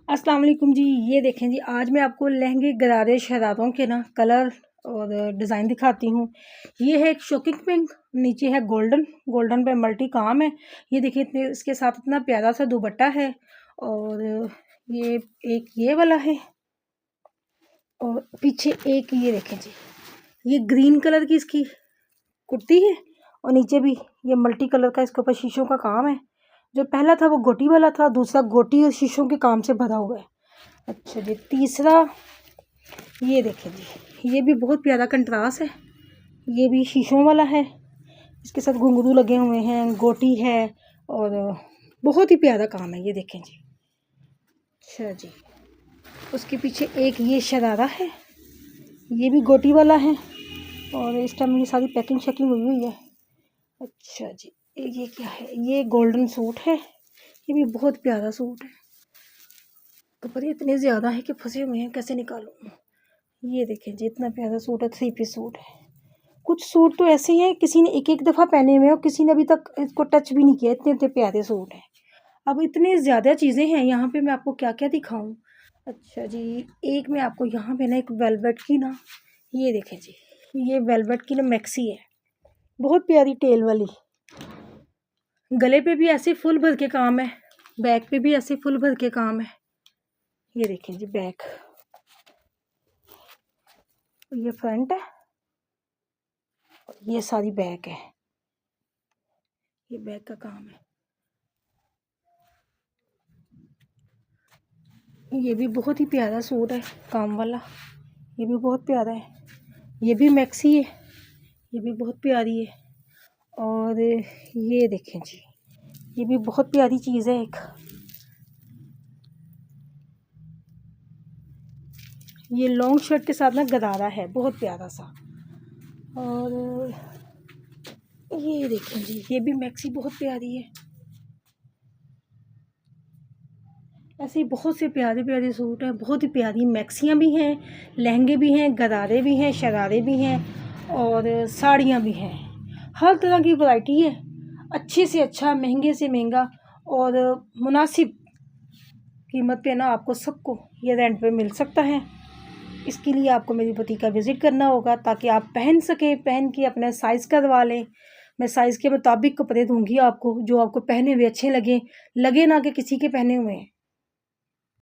अस्सलाम वालेकुम जी। ये देखें जी, आज मैं आपको लहंगे गरारे शरारों के ना कलर और डिज़ाइन दिखाती हूँ। ये है एक शॉकिंग पिंक, नीचे है गोल्डन, गोल्डन पे मल्टी काम है। ये देखिए इतने इसके साथ इतना प्यारा सा दुपट्टा है। और ये एक ये वाला है और पीछे एक ये देखें जी, ये ग्रीन कलर की इसकी कुर्ती है और नीचे भी ये मल्टी कलर का इसके ऊपर शीशों का काम है। जो पहला था वो गोटी वाला था, दूसरा गोटी और शीशों के काम से भरा हुआ है। अच्छा जी, तीसरा ये देखें जी, ये भी बहुत प्यारा कंट्रास्ट है। ये भी शीशों वाला है, इसके साथ घुंघरू लगे हुए हैं, गोटी है और बहुत ही प्यारा काम है। ये देखें जी। अच्छा जी, उसके पीछे एक ये शरारा है, ये भी गोटी वाला है और इस टाइम ये सारी पैकिंग शैकिंग हुई है। अच्छा जी, ये क्या है? ये गोल्डन सूट है, ये भी बहुत प्यारा सूट है। कपड़े इतने ज़्यादा है कि फंसे हुए हैं, कैसे निकालूं। ये देखें जी, इतना प्यारा सूट है, 3 पीस सूट है। कुछ सूट तो ऐसे हैं किसी ने एक एक दफ़ा पहने हुए हैं और किसी ने अभी तक इसको टच भी नहीं किया, इतने इतने प्यारे सूट हैं। अब इतने ज़्यादा चीज़ें हैं यहाँ पे, मैं आपको क्या क्या दिखाऊं। अच्छा जी, एक मैं आपको यहाँ पे ना एक वेलवेट की ना, ये देखें जी, ये वेलवेट की ना मैक्सी है, बहुत प्यारी टेल वाली। गले पे भी ऐसे फुल भर के काम है, बैक पे भी ऐसे फुल भर के काम है। ये देखें जी बैक, ये फ्रंट है और ये सारी बैक है, ये बैक का काम है। ये भी बहुत ही प्यारा सूट है काम वाला, ये भी बहुत प्यारा है। ये भी मैक्सी है, ये भी बहुत प्यारी है। और ये देखें जी, ये भी बहुत प्यारी चीज़ है एक, ये लॉन्ग शर्ट के साथ ना गरारा है, बहुत प्यारा सा। और ये देखें जी, ये भी मैक्सी बहुत प्यारी है। ऐसे ही बहुत से प्यारे प्यारे सूट हैं, बहुत ही प्यारी मैक्सियाँ भी हैं, लहंगे भी हैं, गरारे भी हैं, शरारे भी हैं और साड़ियाँ भी हैं। हर तरह की वैरायटी है, अच्छे से अच्छा, महंगे से महंगा और मुनासिब कीमत पे ना आपको सबको ये रेंट पे मिल सकता है। इसके लिए आपको मेरी बुटीक का विज़िट करना होगा ताकि आप पहन सकें, पहन के अपना साइज़ करवा लें। मैं साइज़ के मुताबिक कपड़े दूँगी आपको, जो आपको पहने हुए अच्छे लगें, लगे ना कि किसी के पहने हुए हैं।